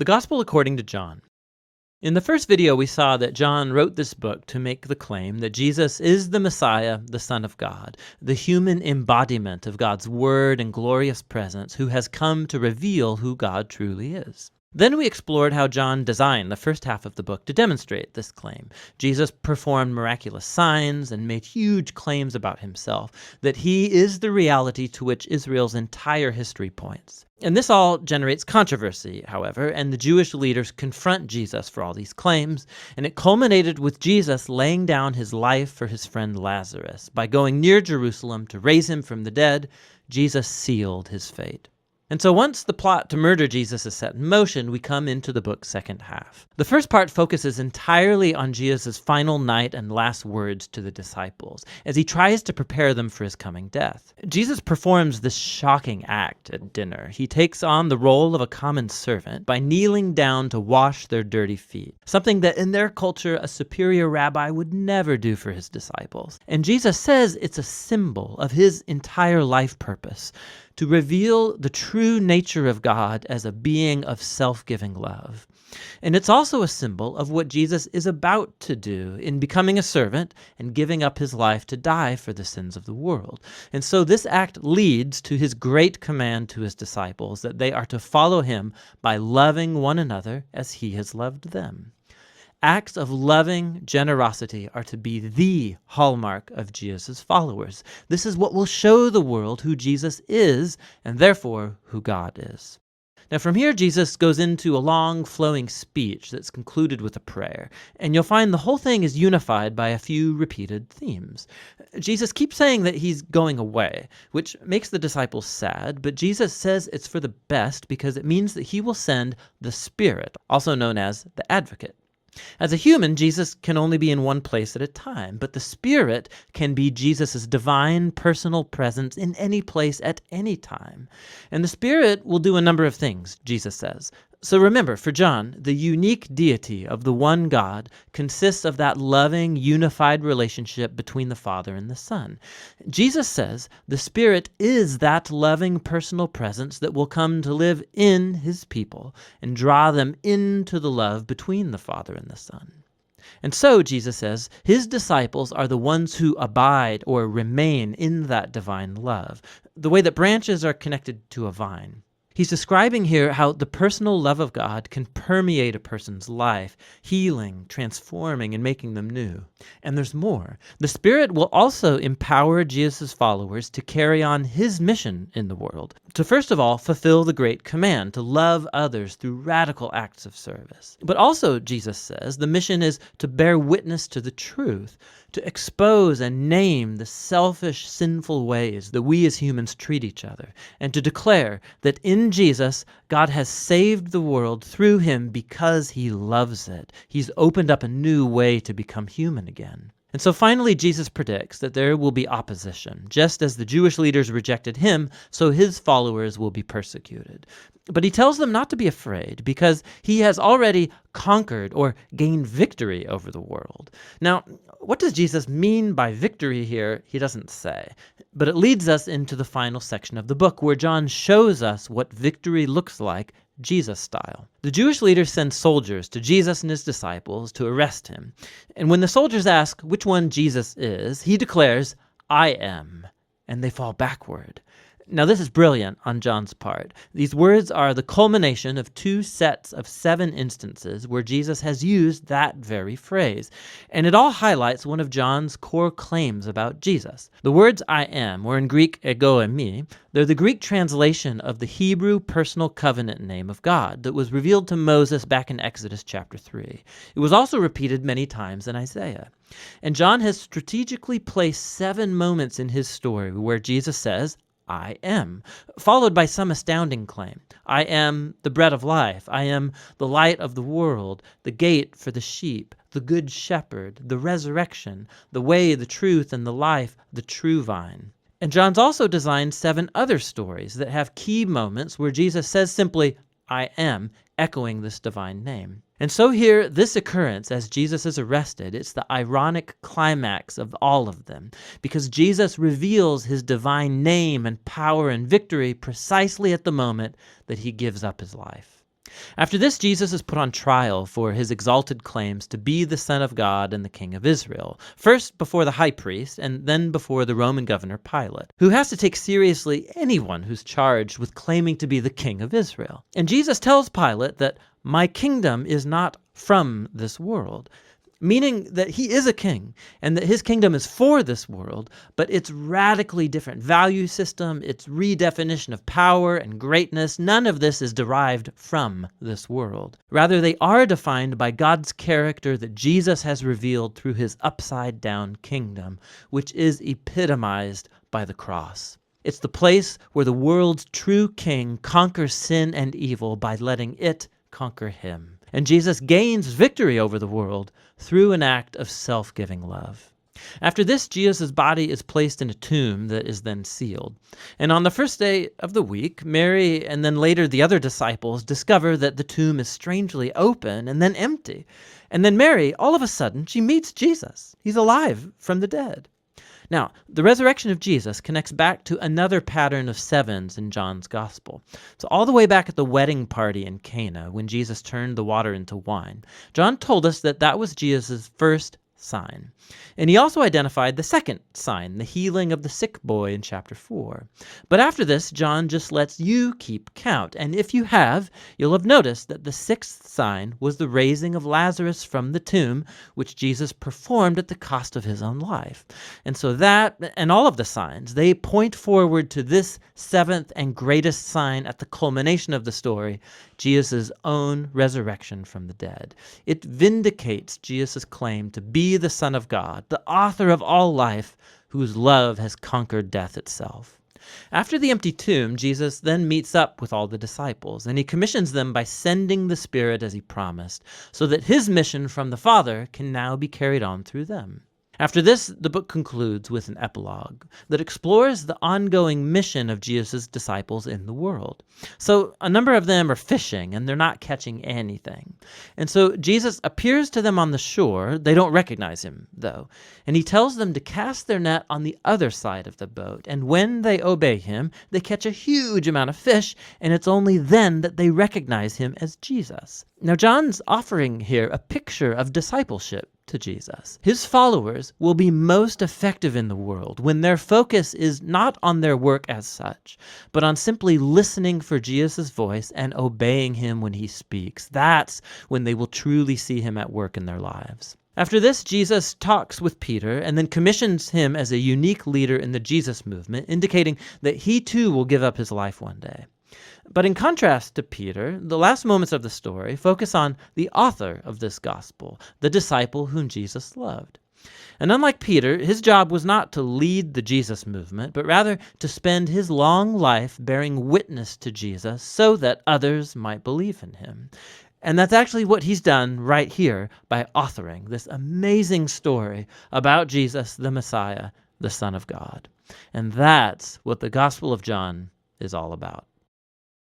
The Gospel according to John. In the first video, we saw that John wrote this book to make the claim that Jesus is the Messiah, the Son of God, the human embodiment of God's word and glorious presence, who has come to reveal who God truly is. Then we explored how John designed the first half of the book to demonstrate this claim. Jesus performed miraculous signs and made huge claims about himself, that he is the reality to which Israel's entire history points. And this all generates controversy, however, and the Jewish leaders confront Jesus for all these claims, and it culminated with Jesus laying down his life for his friend Lazarus. By going near Jerusalem to raise him from the dead, Jesus sealed his fate. And so once the plot to murder Jesus is set in motion, we come into the book's second half. The first part focuses entirely on Jesus' final night and last words to the disciples, as he tries to prepare them for his coming death. Jesus performs this shocking act at dinner. He takes on the role of a common servant by kneeling down to wash their dirty feet, something that in their culture a superior rabbi would never do for his disciples. And Jesus says it's a symbol of his entire life purpose, to reveal the true nature of God as a being of self-giving love. And it's also a symbol of what Jesus is about to do in becoming a servant and giving up his life to die for the sins of the world. And so this act leads to his great command to his disciples that they are to follow him by loving one another as he has loved them. Acts of loving generosity are to be the hallmark of Jesus' followers. This is what will show the world who Jesus is, and therefore who God is. Now from here, Jesus goes into a long, flowing speech that's concluded with a prayer, and you'll find the whole thing is unified by a few repeated themes. Jesus keeps saying that he's going away, which makes the disciples sad, but Jesus says it's for the best because it means that he will send the Spirit, also known as the Advocate. As a human, Jesus can only be in one place at a time, but the Spirit can be Jesus' divine personal presence in any place at any time. And the Spirit will do a number of things, Jesus says. So remember, for John, the unique deity of the one God consists of that loving, unified relationship between the Father and the Son. Jesus says the Spirit is that loving personal presence that will come to live in his people and draw them into the love between the Father and the Son. And so, Jesus says, his disciples are the ones who abide or remain in that divine love, the way that branches are connected to a vine. He's describing here how the personal love of God can permeate a person's life, healing, transforming, and making them new. And there's more. The Spirit will also empower Jesus' followers to carry on his mission in the world. To first of all, fulfill the great command to love others through radical acts of service. But also, Jesus says, the mission is to bear witness to the truth, to expose and name the selfish, sinful ways that we as humans treat each other, and to declare that in Jesus, God has saved the world through him because he loves it. He's opened up a new way to become human again. And so finally, Jesus predicts that there will be opposition. Just as the Jewish leaders rejected him, so his followers will be persecuted. But he tells them not to be afraid because he has already conquered or gained victory over the world. Now, what does Jesus mean by victory here? He doesn't say. But it leads us into the final section of the book where John shows us what victory looks like Jesus style. The Jewish leaders send soldiers to Jesus and his disciples to arrest him. And when the soldiers ask which one Jesus is, he declares, "I am," and they fall backward. Now this is brilliant on John's part. These words are the culmination of 2 sets of 7 instances where Jesus has used that very phrase. And it all highlights one of John's core claims about Jesus. The words "I am," or in Greek ego eimi, they're the Greek translation of the Hebrew personal covenant name of God that was revealed to Moses back in Exodus chapter 3. It was also repeated many times in Isaiah. And John has strategically placed 7 moments in his story where Jesus says, "I am," followed by some astounding claim. "I am the bread of life. I am the light of the world, the gate for the sheep, the good shepherd, the resurrection, the way, the truth, and the life, the true vine." And John's also designed 7 other stories that have key moments where Jesus says simply, "I am," echoing this divine name. And so here, this occurrence as Jesus is arrested, it's the ironic climax of all of them, because Jesus reveals his divine name and power and victory precisely at the moment that he gives up his life. After this, Jesus is put on trial for his exalted claims to be the Son of God and the King of Israel, first before the high priest and then before the Roman governor Pilate, who has to take seriously anyone who's charged with claiming to be the King of Israel. And Jesus tells Pilate that my kingdom is not from this world, meaning that he is a king and that his kingdom is for this world, but its radically different value system, its redefinition of power and greatness, none of this is derived from this world. Rather, they are defined by God's character that Jesus has revealed through his upside-down kingdom, which is epitomized by the cross. It's the place where the world's true king conquers sin and evil by letting it conquer him. And Jesus gains victory over the world through an act of self-giving love. After this, Jesus' body is placed in a tomb that is then sealed. And on the first day of the week, Mary and then later the other disciples discover that the tomb is strangely open and then empty. And then Mary, all of a sudden, she meets Jesus. He's alive from the dead. Now, the resurrection of Jesus connects back to another pattern of sevens in John's gospel. So all the way back at the wedding party in Cana, when Jesus turned the water into wine, John told us that that was Jesus' first sign. And he also identified the second sign, the healing of the sick boy in chapter 4. But after this, John just lets you keep count. And if you have, you'll have noticed that the sixth sign was the raising of Lazarus from the tomb, which Jesus performed at the cost of his own life. And so that, and all of the signs, they point forward to this seventh and greatest sign at the culmination of the story, Jesus' own resurrection from the dead. It vindicates Jesus' claim to be the Son of God, the author of all life, whose love has conquered death itself. After the empty tomb, Jesus then meets up with all the disciples, and he commissions them by sending the Spirit as he promised, so that his mission from the Father can now be carried on through them. After this, the book concludes with an epilogue that explores the ongoing mission of Jesus' disciples in the world. So a number of them are fishing and they're not catching anything. And so Jesus appears to them on the shore. They don't recognize him, though. And he tells them to cast their net on the other side of the boat. And when they obey him, they catch a huge amount of fish, and it's only then that they recognize him as Jesus. Now, John's offering here a picture of discipleship to Jesus. His followers will be most effective in the world when their focus is not on their work as such, but on simply listening for Jesus' voice and obeying him when he speaks. That's when they will truly see him at work in their lives. After this, Jesus talks with Peter and then commissions him as a unique leader in the Jesus movement, indicating that he too will give up his life one day. But in contrast to Peter, the last moments of the story focus on the author of this gospel, the disciple whom Jesus loved. And unlike Peter, his job was not to lead the Jesus movement, but rather to spend his long life bearing witness to Jesus so that others might believe in him. And that's actually what he's done right here by authoring this amazing story about Jesus, the Messiah, the Son of God. And that's what the Gospel of John is all about.